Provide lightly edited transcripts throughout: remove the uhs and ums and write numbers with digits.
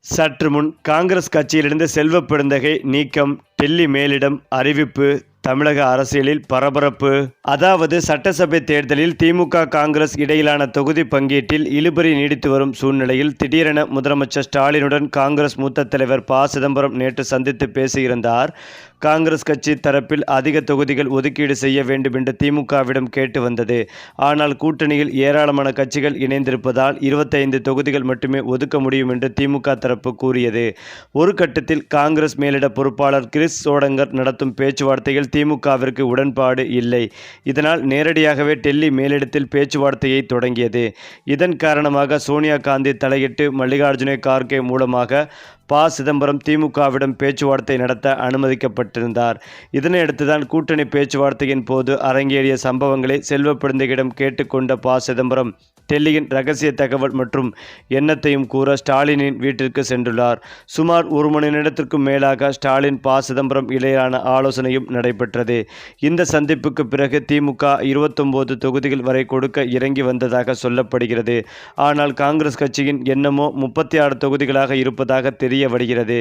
சற்று முன் காங்கிரஸ் கட்சியிலிருந்து செல்வ பெருந்தகை நீக்கம், டெல்லி மேலிடம் அறிவிப்பு, தமிழக அரசியலில் பரபரப்பு. அதாவது சட்டசபை தேர்தலில் திமுக காங்கிரஸ் இடையிலான தொகுதி பங்கீட்டில் இழுபறி நீடித்து வரும் சூழ்நிலையில் திடீரென முதலமைச்சர் ஸ்டாலினுடன் காங்கிரஸ் மூத்த தலைவர் ப. சிதம்பரம் நேற்று சந்தித்து பேசியிருந்தார். காங்கிரஸ் கட்சி தரப்பில் அதிக தொகுதிகள் ஒதுக்கீடு செய்ய வேண்டும் என்று திமுகவிடம் கேட்டு வந்தது. ஆனால் கூட்டணியில் ஏராளமான கட்சிகள் இணைந்திருப்பதால் 25 தொகுதிகள் மட்டுமே ஒதுக்க முடியும் என்று திமுக தரப்பு கூறியது. ஒரு கட்டத்தில் காங்கிரஸ் மேலிட பொறுப்பாளர் கிரிஷ் சோடங்கர் நடத்தும் பேச்சுவார்த்தையில் திமுகவிற்கு உடன்பாடு இல்லை. இதனால் நேரடியாகவே டெல்லி மேலிடத்தில் பேச்சுவார்த்தையை தொடங்கியது. இதன் காரணமாக சோனியா காந்தி தலையிட்டு மல்லிகார்ஜுன கார்கே மூலமாக ப. சிதம்பரம் திமுகவிடம் பேச்சுவார்த்தை நடத்த அனுமதிக்கப்பட்டிருந்தார். இதனையடுத்துதான் கூட்டணி பேச்சுவார்த்தையின் போது அரங்கேறிய சம்பவங்களை செல்வ பெருந்தகையிடம் கேட்டுக்கொண்ட ப. சிதம்பரம் டெல்லியின் ரகசிய தகவல் மற்றும் எண்ணத்தையும் கூற ஸ்டாலினின் வீட்டிற்கு சென்றுள்ளார். சுமார் 1 மணி நேரத்திற்கும் மேலாக ஸ்டாலின் ப. சிதம்பரம் இடையிலான ஆலோசனையும் நடைபெற்றது. இந்த சந்திப்புக்கு பிறகு திமுக 29 தொகுதிகள் வரை கொடுக்க இறங்கி வந்ததாக சொல்லப்படுகிறது. ஆனால் காங்கிரஸ் கட்சியின் எண்ணமோ 36 தொகுதிகளாக இருப்பதாக தெரிய வருகிறது.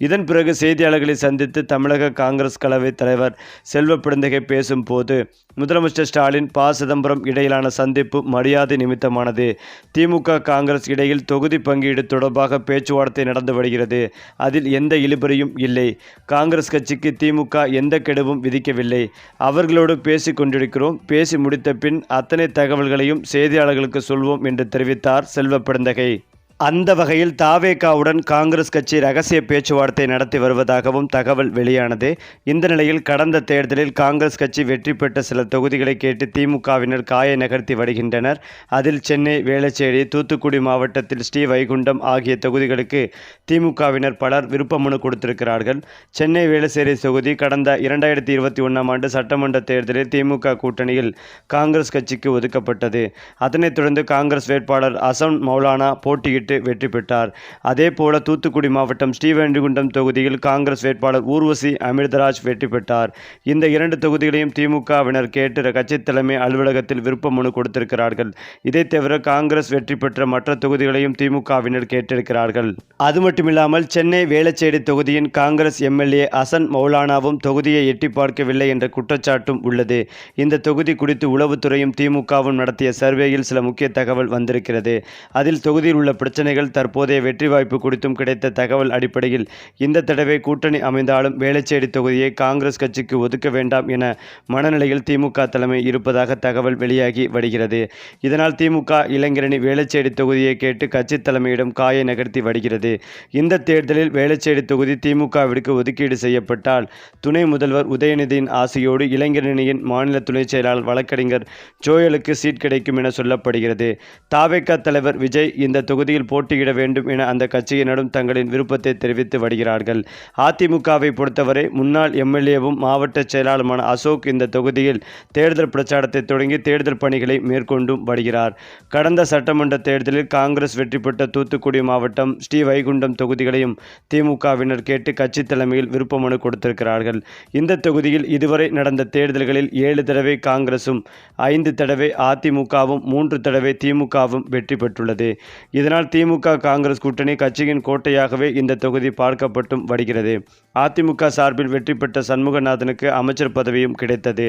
இதன் பிறகு செய்தியாளர்களை சந்தித்து தமிழக காங்கிரஸ் கழக தலைவர் செல்வ பெருந்தகை பேசும்போது முதலமைச்சர் ஸ்டாலின் ப. சிதம்பரம் இடையிலான சந்திப்பு மரியாதை நிமித்தமானது. திமுக காங்கிரஸ் இடையில் தொகுதி பங்கீடு தொடர்பாக பேச்சுவார்த்தை நடந்து வருகிறது. அதில் எந்த இழுபறியும் இல்லை. காங்கிரஸ் கட்சிக்கு திமுக எந்த கெடுவும் விதிக்கவில்லை. அவர்களோடு பேசிக் கொண்டிருக்கிறோம். பேசி முடித்த பின் அத்தனை தகவல்களையும் செய்தியாளர்களுக்கு சொல்வோம் என்று தெரிவித்தார் செல்வ பெருந்தகை. அந்த வகையில் தவேகாவுடன் காங்கிரஸ் கட்சி ரகசிய பேச்சுவார்த்தை நடத்தி வருவதாகவும் தகவல் வெளியானது. இந்த நிலையில் கடந்த தேர்தலில் காங்கிரஸ் கட்சி வெற்றி பெற்ற சில தொகுதிகளை கேட்டு திமுகவினர் காயை நகர்த்தி வருகின்றனர். அதில் சென்னை, வேளச்சேரி, தூத்துக்குடி மாவட்டத்தில் ஸ்ரீவைகுண்டம் ஆகிய தொகுதிகளுக்கு திமுகவினர் பலர் விருப்ப மனு கொடுத்திருக்கிறார்கள். சென்னை வேளச்சேரி தொகுதி கடந்த 2021ஆம் ஆண்டு சட்டமன்ற தேர்தலில் திமுக கூட்டணியில் காங்கிரஸ் கட்சிக்கு ஒதுக்கப்பட்டது. அதனைத் தொடர்ந்து காங்கிரஸ் வேட்பாளர் அசன் மௌலானா போட்டியிட்டு வெற்றி பெற்றார். அதேபோல தூத்துக்குடி மாவட்டம் ஸ்ரீவைகுண்டம் தொகுதியில் காங்கிரஸ் வேட்பாளர் ஊர்வசி அமிர்தராஜ் வெற்றி பெற்றார். இந்த 2 தொகுதிகளையும் திமுகவினர் கேட்டு கட்சி தலைமை அலுவலகத்தில் விருப்ப மனு கொடுத்திருக்கிறார்கள். இதை தவிர காங்கிரஸ் வெற்றி பெற்ற மற்ற தொகுதிகளையும் திமுகவினர் கேட்டிருக்கிறார்கள். அது மட்டுமில்லாமல் சென்னை வேளச்சேரி தொகுதியின் காங்கிரஸ் எம்எல்ஏ அசன் மௌலானாவும் தொகுதியை எட்டி பார்க்கவில்லை என்ற குற்றச்சாட்டும் உள்ளது. இந்த தொகுதி குறித்து உளவுத்துறையும் திமுகவும் நடத்திய சர்வேயில் சில முக்கிய தகவல் வந்திருக்கிறது. அதில் தொகுதியில் உள்ள பிரச்சனைகள், தற்போதைய வெற்றி வாய்ப்பு குறித்தும் கிடைத்த தகவல் அடிப்படையில் இந்த தடவை கூட்டணி அமைந்தாலும் வேளச்சேரி தொகுதியை காங்கிரஸ் கட்சிக்கு ஒதுக்க வேண்டாம் என மனநிலையில் திமுக தலைமை இருப்பதாக தகவல் வெளியாகி வருகிறது. இதனால் திமுக இளைஞரணி வேளச்சேரி தொகுதியை கேட்டு கட்சி தலைமையிடம் காயை நகர்த்தி வருகிறது. இந்த தேர்தலில் வேளச்சேரி தொகுதி திமுகவிற்கு ஒதுக்கீடு செய்யப்பட்டால் துணை முதல்வர் உதயநிதியின் ஆசையோடு இளைஞரணியின் மாநில துணை செயலாளர் வழக்கறிஞர் ஜோயலுக்கு சீட் கிடைக்கும் என சொல்லப்படுகிறது. தவேகா தலைவர் விஜய் இந்த தொகுதியில் போட்டியிட வேண்டும் என அந்த கட்சியினரும் தங்களின் விருப்பத்தை தெரிவித்து வருகிறார்கள். அதிமுகவை பொறுத்தவரை முன்னாள் எம்எல்ஏவும் மாவட்ட செயலாளருமான அசோக் இந்த தொகுதியில் தேர்தல் பிரச்சாரத்தை தொடங்கி தேர்தல் பணிகளை மேற்கொண்டும் வருகிறார். கடந்த சட்டமன்ற தேர்தலில் காங்கிரஸ் வெற்றி பெற்ற தூத்துக்குடி மாவட்டம் ஸ்ரீவைகுண்டம் தொகுதிகளையும் திமுகவினர் கேட்டு கட்சி தலைமையில் விருப்ப மனு கொடுத்திருக்கிறார்கள். இந்த தொகுதியில் இதுவரை நடந்த தேர்தல்களில் 7 தடவை காங்கிரசும், 5 தடவை அதிமுகவும், 3 தடவை திமுகவும் வெற்றி பெற்றுள்ளது. இதனால் திமுக காங்கிரஸ் கூட்டணி கட்சியின் கோட்டையாகவே இந்த தொகுதி பார்க்கப்பட்டும் வருகிறது. அதிமுக சார்பில் வெற்றி பெற்ற சண்முகநாதனுக்கு அமைச்சர் பதவியும் கிடைத்தது.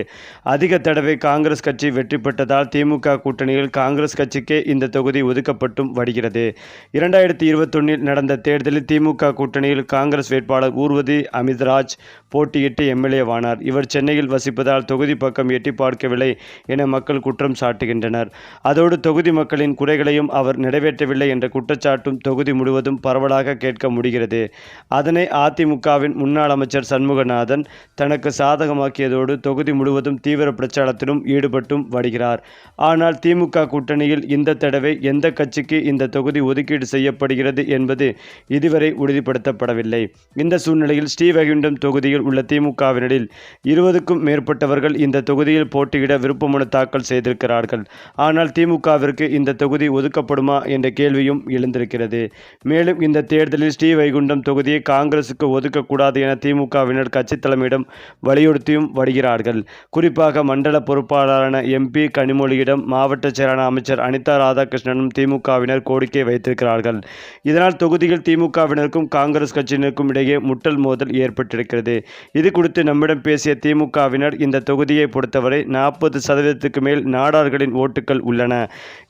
அதிக தடவை காங்கிரஸ் கட்சி வெற்றி பெற்றதால் திமுக கூட்டணியில் காங்கிரஸ் கட்சிக்கே இந்த தொகுதி ஒதுக்கப்பட்டும் வருகிறது. 2021இல் நடந்த தேர்தலில் திமுக கூட்டணியில் காங்கிரஸ் வேட்பாளர் ஊர்வசி அமிர்தராஜ் போட்டியிட்டு எம்எல்ஏவானார். இவர் சென்னையில் வசிப்பதால் தொகுதி பக்கம் எட்டி பார்க்கவில்லை என மக்கள் குற்றம் சாட்டுகின்றனர். அதோடு தொகுதி மக்களின் குறைகளையும் அவர் நிறைவேற்றவில்லை என்ற குற்றச்சாட்டும் தொகுதி முழுவதும் பரவலாக கேட்க முடிகிறது. அதனை அதிமுகவின் முன்னாள் அமைச்சர் சண்முகநாதன் தனக்கு சாதகமாக்கியதோடு தொகுதி முழுவதும் தீவிர பிரச்சாரத்திலும் ஈடுபட்டும் வருகிறார். ஆனால் திமுக கூட்டணியில் இந்த தடவை எந்த கட்சிக்கு இந்த தொகுதி ஒதுக்கீடு செய்யப்படுகிறது என்பது இதுவரை உறுதிப்படுத்தப்படவில்லை. இந்த சூழ்நிலையில் ஸ்ரீவைகுண்டம் தொகுதியில் உள்ள திமுகவினரில் 20க்கும் மேற்பட்டவர்கள் இந்த தொகுதியில் போட்டியிட விருப்ப மனு தாக்கல் செய்திருக்கிறார்கள். ஆனால் திமுகவிற்கு இந்த தொகுதி ஒதுக்கப்படுமா என்ற கேள்வியும் எழுந்திருக்கிறது. மேலும் இந்த தேர்தலில் ஸ்ரீவைகுண்டம் தொகுதியை காங்கிரசுக்கு ஒதுக்கக்கூடாது என திமுகவினர் கட்சி தலைமையிடம் வலியுறுத்தியும் வருகிறார்கள். குறிப்பாக மண்டல பொறுப்பாளரான MP கனிமொழியிடம் மாவட்ட செயலாளர் அமைச்சர் அனிதா ராதாகிருஷ்ணனும் திமுகவினர் கோரிக்கை வைத்திருக்கிறார்கள். இதனால் தொகுதியில் திமுகவினருக்கும் காங்கிரஸ் கட்சியினருக்கும் இடையே முட்டல் மோதல் ஏற்பட்டிருக்கிறது. இது குறித்து நம்மிடம் பேசிய திமுகவினர் இந்த தொகுதியை பொறுத்தவரை 40% மேல் நாடார்களின் ஓட்டுகள் உள்ளன.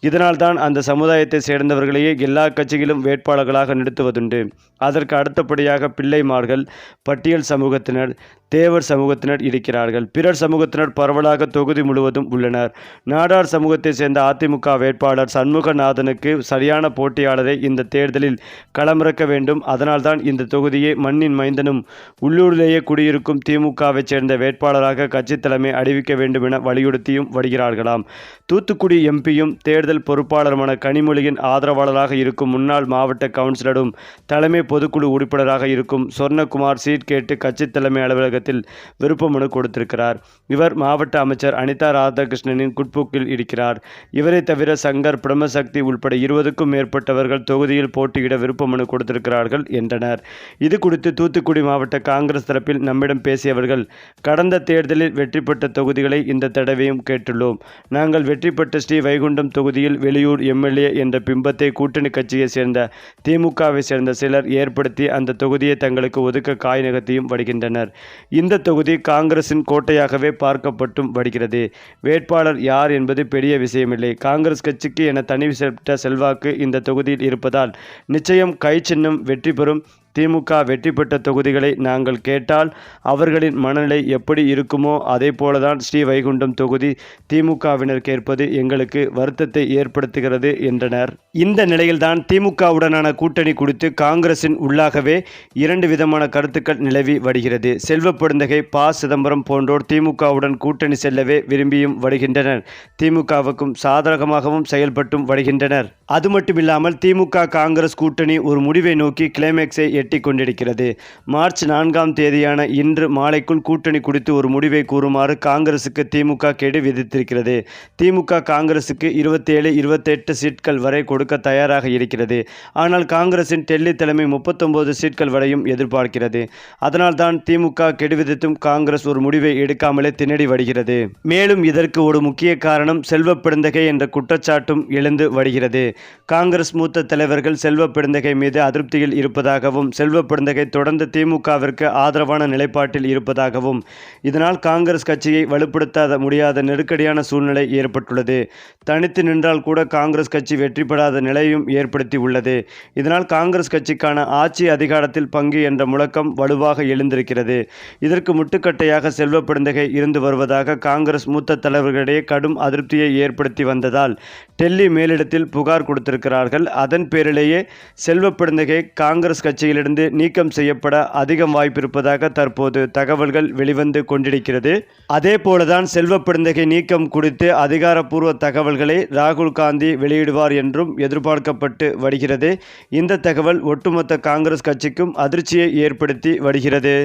இதனால்தான் அந்த சமுதாயத்தை சேர்ந்தவர்களையே எல்லா கட்சிகளும் வேட்பாளர்களாக நிறுத்துவதுண்டு. அதற்கு அடுத்தபடியாக பிள்ளைமார்கள், பட்டியல் சமூகத்தினர், தேவர் சமூகத்தினர் இருக்கிறார்கள். பிறர் சமூகத்தினர் பரவலாக தொகுதி முழுவதும் உள்ளனர். நாடார் சமூகத்தை சேர்ந்த அதிமுக வேட்பாளர் சண்முகநாதனுக்கு சரியான போட்டியாளரை இந்த தேர்தலில் களமிறக்க வேண்டும். அதனால்தான் இந்த தொகுதியை மண்ணின் மைந்தனும் உள்ளூரிலேயே குடியிருக்கும் திமுகவை சேர்ந்த வேட்பாளராக கட்சி தலைமை அறிவிக்க வேண்டும் என வலியுறுத்தியும் வருகிறார்களாம். தூத்துக்குடி MPயும் தேர்தல் பொறுப்பாளருமான கனிமொழியின் ஆதரவாளராக இருக்கும் முன்னாள் மாவட்ட கவுன்சிலரும் தலைமை பொதுக்குழு உறுப்பினராக இருக்கும் சொர்ணகுமார் சீட் கேட்டு கட்சி தலைமை அலுவலகத்தில் விருப்ப மனு கொடுத்திருக்கிறார். இவர் மாவட்ட அமைச்சர் அனிதா ராதாகிருஷ்ணனின் குட்புக்கில் இருக்கிறார். இவரை தவிர சங்கர், பிரம்மசக்தி உள்பட 20க்கும் மேற்பட்டவர்கள் தொகுதியில் போட்டியிட விருப்ப மனு கொடுத்திருக்கிறார்கள் என்றனர். இது குறித்து தூத்துக்குடி மாவட்ட காங்கிரஸ் தரப்பில் நம்மிடம் பேசியவர்கள், கடந்த தேர்தலில் வெற்றி பெற்ற தொகுதிகளை இந்த தடவையும் கேட்டுள்ளோம். நாங்கள் வெற்றி பெற்ற ஸ்ரீவைகுண்டம் தொகுதியில் வெளியூர் MLA என்ற பிம்பத்தை கூட்டணி கட்சியை சேர்ந்த திமுகவை சேர்ந்த சிலர் ஏற்படுத்தி அந்த தொகுதியை தங்களுக்கு ஒதுக்க காய் நகர்த்தியும் வருகின்றனர். இந்த தொகுதி காங்கிரசின் கோட்டையாகவே பார்க்கப்பட்டும் வருகிறது. வேட்பாளர் யார் என்பது பெரிய விஷயமில்லை. காங்கிரஸ் கட்சிக்கு என தனிப்பட்ட செல்வாக்கு இந்த தொகுதியில் இருப்பதால் நிச்சயம் கை சின்னம் வெற்றி பெறும். திமுக வெற்றி பெற்ற தொகுதிகளை நாங்கள் கேட்டால் அவர்களின் மனநிலை எப்படி இருக்குமோ அதே போலதான் ஸ்ரீவைகுண்டம் தொகுதி திமுகவினர் கேட்பது எங்களுக்கு வருத்தத்தை ஏற்படுத்துகிறது என்றனர். இந்த நிலையில்தான் திமுகவுடனான கூட்டணி குறித்து காங்கிரசின் உள்ளாகவே 2 விதமான கருத்துக்கள் நிலவி வருகிறது. செல்வ பெருந்தகை, ப. சிதம்பரம் போன்றோர் திமுகவுடன் கூட்டணி செல்லவே விரும்பியும் வருகின்றனர். திமுகவுக்கும் சாதகமாகவும் செயல்பட்டும் வருகின்றனர். அது மட்டுமில்லாமல் திமுக காங்கிரஸ் கூட்டணி ஒரு முடிவை நோக்கி கிளைமேக்ஸை எட்டி கொண்டிருக்கிறது. மார்ச் 4ஆம் தேதியான இன்று மாலைக்குள் கூட்டணி குறித்து ஒரு முடிவை கூறுமாறு காங்கிரசுக்கு திமுக கெடு விதித்திருக்கிறது. திமுக காங்கிரசுக்கு 27, 28 சீட்கள் வரை கொடுக்க தயாராக இருக்கிறது. ஆனால் காங்கிரசின் டெல்லி தலைமை 39 சீட்கள் வரையும் எதிர்பார்க்கிறது. அதனால்தான் திமுக கெடு விதித்தும் காங்கிரஸ் ஒரு முடிவை எடுக்காமலே திணறி வருகிறது. மேலும் இதற்கு ஒரு முக்கிய காரணம் செல்வ பெருந்தகை என்ற குற்றச்சாட்டும் எழுந்து வருகிறது. காங்கிரஸ் மூத்த தலைவர்கள் செல்வ பெருந்தகை மீது அதிருப்தியில் இருப்பதாகவும், செல்வ பெருந்தகை தொடர்ந்து திமுகவிற்கு ஆதரவான நிலைப்பாட்டில் இருப்பதாகவும், இதனால் காங்கிரஸ் கட்சியை வலுப்படுத்த முடியாத நெருக்கடியான சூழ்நிலை ஏற்பட்டுள்ளது. தனித்து நின்றால் கூட காங்கிரஸ் கட்சி வெற்றி பெறாத நிலையும் ஏற்படுத்தி உள்ளது. இதனால் காங்கிரஸ் கட்சிக்கான ஆட்சி அதிகாரத்தில் பங்கு என்ற முழக்கம் வலுவாக எழுந்திருக்கிறது. இதற்கு முட்டுக்கட்டையாக செல்வ பெருந்தகை இருந்து வருவதாக காங்கிரஸ் மூத்த தலைவர்களிடையே கடும் அதிருப்தியை ஏற்படுத்தி வந்ததால் டெல்லி மேலிடத்தில் புகார் கொடுத்திருக்கிறார்கள். அதன் பேரிலேயே செல்வ பெருந்தகை காங்கிரஸ் கட்சியிலிருந்து நீக்கம் செய்யப்பட அதிகம் வாய்ப்பிருப்பதாக தற்போது தகவல்கள் வெளிவந்து கொண்டிருக்கிறது. அதே போலதான் செல்வ பெருந்தகை நீக்கம் குறித்து அதிகாரப்பூர்வ தகவல்களை ராகுல் காந்தி வெளியிடுவார் என்றும் எதிர்பார்க்கப்பட்டு வருகிறது. இந்த தகவல் ஒட்டுமொத்த காங்கிரஸ் கட்சிக்கும் அதிர்ச்சியை ஏற்படுத்தி வருகிறது.